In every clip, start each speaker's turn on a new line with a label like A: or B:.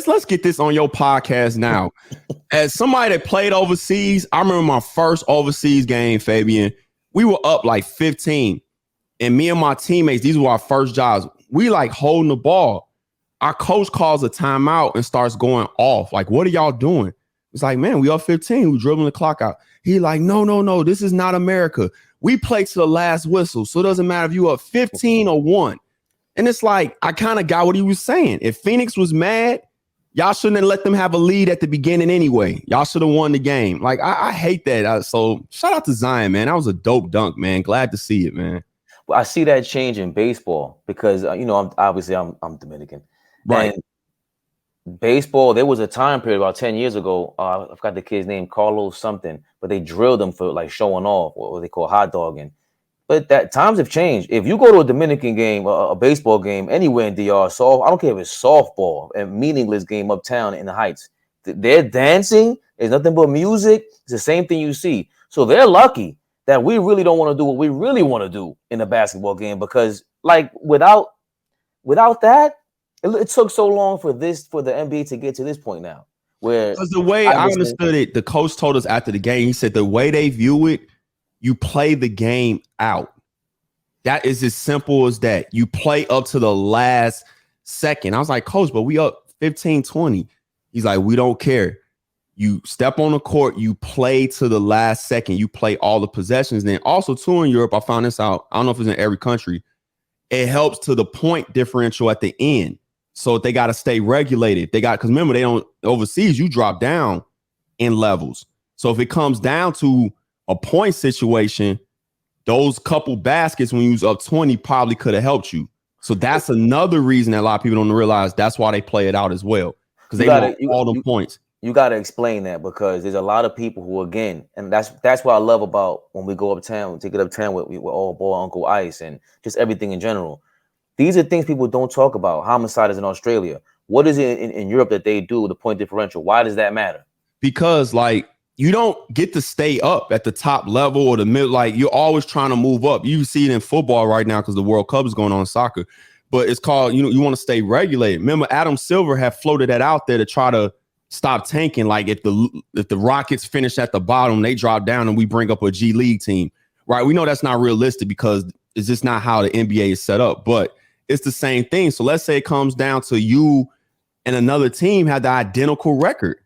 A: let's get this on your podcast now. As somebody that played overseas, I remember my first overseas game, Fabian. We were up like 15, and me and my teammates, these were our first jobs. We like holding the ball. Our coach calls a timeout and starts going off. Like, what are y'all doing? It's like, man, we up 15. We dribbling the clock out. He like, no. This is not America. We play to the last whistle. So it doesn't matter if you up 15 or 1. And it's like, I kind of got what he was saying. If Phoenix was mad, y'all shouldn't have let them have a lead at the beginning anyway. Y'all should have won the game. Like, I hate that. So shout out to Zion, man. That was a dope dunk, man. Glad to see it, man.
B: Well, I see that change in baseball because, I'm Dominican.
A: Right.
B: And baseball, there was a time period about 10 years ago. I forgot the kid's name, Carlos something, but they drilled them for like showing off, what they call hot dogging. But that times have changed. If you go to a Dominican game, a baseball game anywhere in DR, I don't care if it's softball, a meaningless game uptown in the Heights, they're dancing. There's nothing but music. It's the same thing you see. So they're lucky that we really don't want to do what we really want to do in a basketball game, because like without that, it took so long for the NBA to get to this point now. Where
A: because the way I understood it, the coach told us after the game, he said the way they view it, you play the game out. That is as simple as that. You play up to the last second. I was like, coach, but we up 15-20. He's like, we don't care. You step on the court, you play to the last second. You play all the possessions. Then also, too, in Europe, I found this out. I don't know if it's in every country. It helps to the point differential at the end. So they got to stay regulated. Because remember, they don't overseas, you drop down in levels. So if it comes down to a point situation, those couple baskets when you was up 20 probably could have helped you. So that's another reason that a lot of people don't realize that's why they play it out as well. Because they want all the points.
B: You got to explain that, because there's a lot of people who, again, and that's what I love about when we go uptown, we take it uptown with all ball, Uncle Ice, and just everything in general. These are things people don't talk about. Homicide is in Australia. What is it in Europe that they do, the point differential? Why does that matter?
A: Because, like, you don't get to stay up at the top level or the middle. Like, you're always trying to move up. You see it in football right now because the World Cup is going on in soccer. But it's called, you want to stay regulated. Remember, Adam Silver had floated that out there to try to stop tanking. Like, if the Rockets finish at the bottom, they drop down and we bring up a G League team. Right? We know that's not realistic because it's just not how the NBA is set up. But it's the same thing. So let's say it comes down to you and another team had the identical record.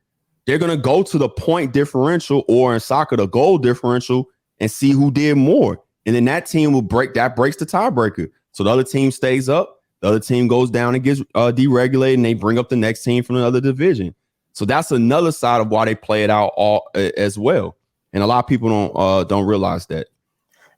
A: They're going to go to the point differential, or in soccer, the goal differential, and see who did more. And then that team will breaks the tiebreaker. So the other team stays up. The other team goes down and gets deregulated, and they bring up the next team from another division. So that's another side of why they play it out all as well. And a lot of people don't realize that.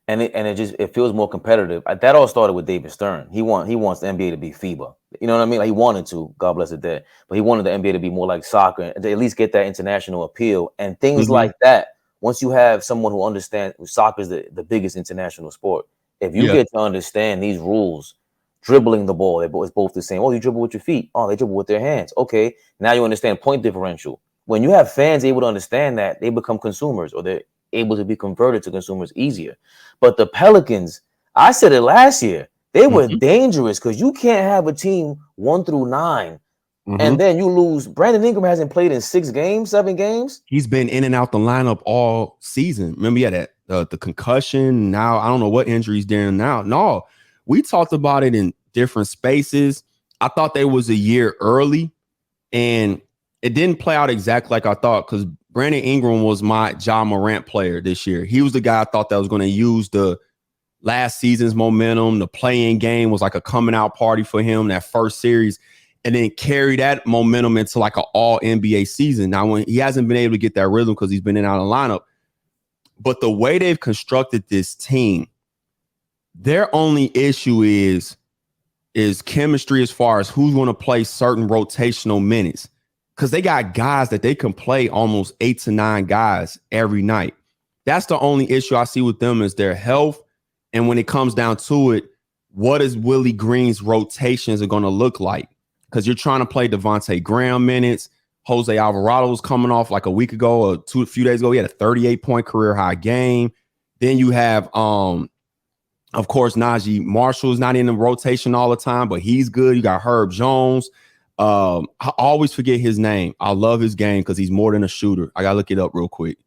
B: And it feels more competitive. That all started with David Stern. He wants the NBA to be FIBA. You know what I mean? Like, he wanted to, God bless it dead, but he wanted the NBA to be more like soccer and to at least get that international appeal and things like that. Once you have someone who understands soccer is the biggest international sport, if you get to understand these rules, dribbling the ball, it's both the same. Oh, you dribble with your feet. Oh, they dribble with their hands. Okay, now you understand point differential. When you have fans able to understand that, they become consumers, or they're able to be converted to consumers easier. But the Pelicans, I said it last year, they were dangerous because you can't have a team 1 through 9 and then you lose. Brandon Ingram hasn't played in 7 games.
A: He's been in and out the lineup all season. Remember, he had the concussion. Now, I don't know what injury he's doing now. No, we talked about it in different spaces. I thought they was a year early, and it didn't play out exactly like I thought, because Brandon Ingram was my Ja Morant player this year. He was the guy I thought that was going to use the last season's momentum. The play-in game was like a coming out party for him, that first series, and then carry that momentum into like an all NBA season. Now, when he hasn't been able to get that rhythm because he's been in and out of the lineup, but the way they've constructed this team, their only issue is chemistry as far as who's going to play certain rotational minutes. Because they got guys that they can play almost 8 to 9 guys every night. That's the only issue I see with them, is their health. And when it comes down to it, what is Willie Green's rotations are going to look like? Because you're trying to play Devontae Graham minutes. Jose Alvarado was coming off like a week ago or a few days ago. He had a 38-point career high game. Then you have, of course, Najee Marshall is not in the rotation all the time, but he's good. You got Herb Jones. I always forget his name. I love his game because he's more than a shooter. I gotta look it up real quick.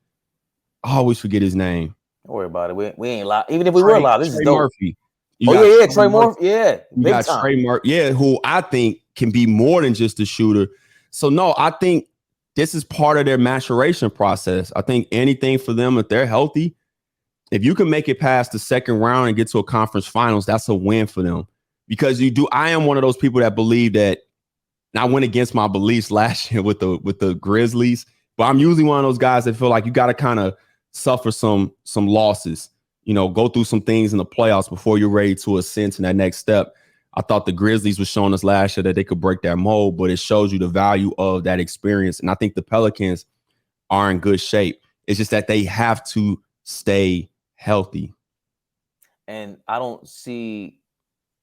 A: I always forget his name.
B: Don't worry about it. We ain't live. Even if we were live, this is dope.
A: Murphy.
B: Trey Murphy. Yeah, big time.
A: Trey Murphy. Yeah, who I think can be more than just a shooter. So no, I think this is part of their maturation process. I think anything for them, if they're healthy, if you can make it past the second round and get to a conference finals, that's a win for them. Because I am one of those people that believe that, and I went against my beliefs last year with the Grizzlies, but I'm usually one of those guys that feel like you got to kind of suffer some losses, go through some things in the playoffs before you're ready to ascend to that next step. I thought the Grizzlies were showing us last year that they could break that mold, but it shows you the value of that experience. And I think the Pelicans are in good shape. It's just that they have to stay healthy.
B: And I don't see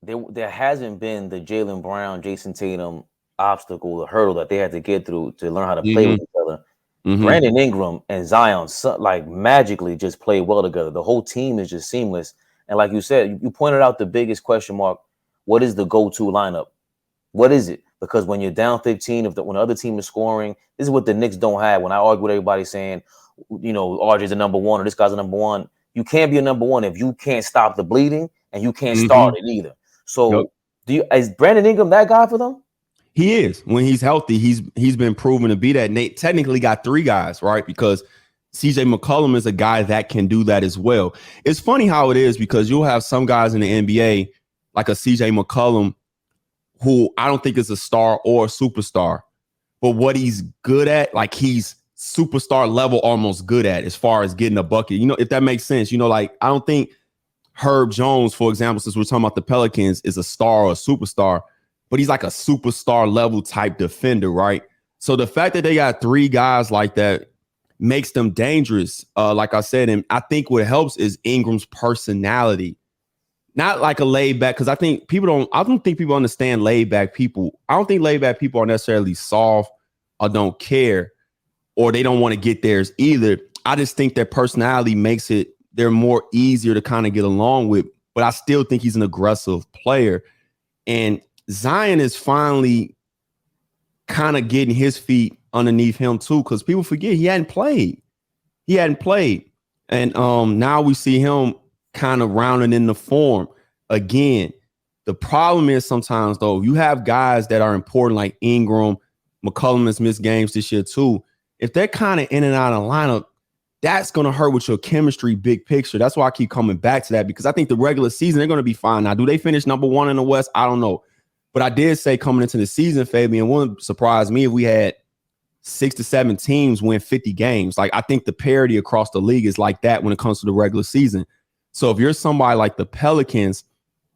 B: there hasn't been the Jaylen Brown, Jason Tatum obstacle, the hurdle that they had to get through to learn how to play with each other. Brandon Ingram and Zion like magically just play well together. The whole team is just seamless. And like you said, you pointed out the biggest question mark. What is the go-to lineup? What is it? Because when you're down 15, when the other team is scoring, this is what the Knicks don't have. When I argue with everybody saying, RJ's a number one or this guy's a number one, you can't be a number one if you can't stop the bleeding and you can't start it either. So is Brandon Ingram that guy for them?
A: He is. When he's healthy, he's been proven to be that. Nate technically got three guys, right? Because CJ McCollum is a guy that can do that as well. It's funny how it is because you'll have some guys in the NBA like a CJ McCollum, who I don't think is a star or a superstar, but what he's good at, like he's superstar level almost good at as far as getting a bucket. If that makes sense, like I don't think Herb Jones, for example, since we're talking about the Pelicans, is a star or a superstar, but he's like a superstar level type defender, right? So the fact that they got three guys like that makes them dangerous. Like I said, and I think what helps is Ingram's personality. Not like a laid back, because I don't think people understand laid back people. I don't think laid back people are necessarily soft or don't care or they don't want to get theirs either. I just think their personality makes they're more easier to kind of get along with. But I still think he's an aggressive player. And Zion is finally kind of getting his feet underneath him too, because people forget he hadn't played. And now we see him kind of rounding in the form again. The problem is sometimes, though, you have guys that are important like Ingram, McCollum has missed games this year too. If they're kind of in and out of the lineup, that's going to hurt with your chemistry big picture. That's why I keep coming back to that, because I think the regular season, they're going to be fine. Now, do they finish number one in the West? I don't know. But I did say coming into the season, Fabian, wouldn't surprise me if we had 6 to 7 teams win 50 games. Like, I think the parity across the league is like that when it comes to the regular season. So if you're somebody like the Pelicans,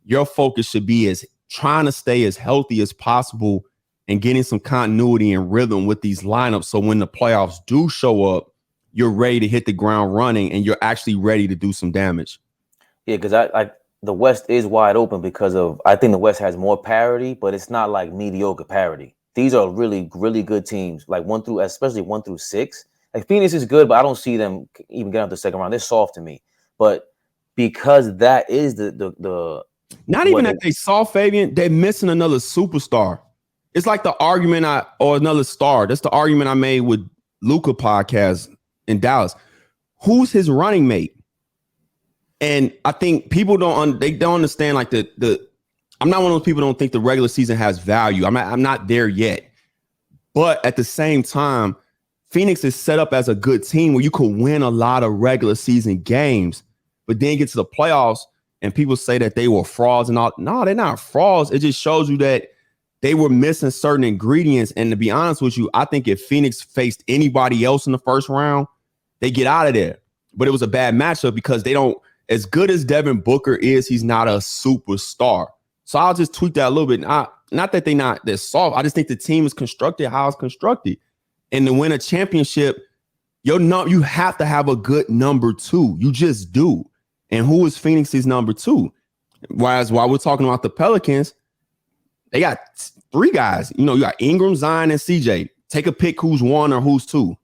A: your focus should be as trying to stay as healthy as possible and getting some continuity and rhythm with these lineups. So when the playoffs do show up, you're ready to hit the ground running and you're actually ready to do some damage. Yeah, because the West is wide open because I think the West has more parity, but it's not like mediocre parity. These are really, really good teams, like especially 1 through 6. Like Phoenix is good, but I don't see them even get out the second round. They're soft to me. But because that is the not even that they saw, Fabian, they're missing another superstar. It's like the argument or another star. That's the argument I made with Luka podcast in Dallas. Who's his running mate? And I think people don't understand like I'm not one of those people who don't think the regular season has value. I'm not there yet. But at the same time, Phoenix is set up as a good team where you could win a lot of regular season games, but then get to the playoffs and people say that they were frauds and all. No, they're not frauds. It just shows you that they were missing certain ingredients. And to be honest with you, I think if Phoenix faced anybody else in the first round, they get out of there. But it was a bad matchup because they don't, as good as Devin Booker is, he's not a superstar. So I'll just tweak that a little bit. Not that they're soft. I just think the team is constructed how it's constructed. And to win a championship, you have to have a good number 2. You just do. And who is Phoenix's number 2? Whereas while we're talking about the Pelicans, they got 3 guys. You got Ingram, Zion, and CJ. Take a pick who's 1 or who's 2.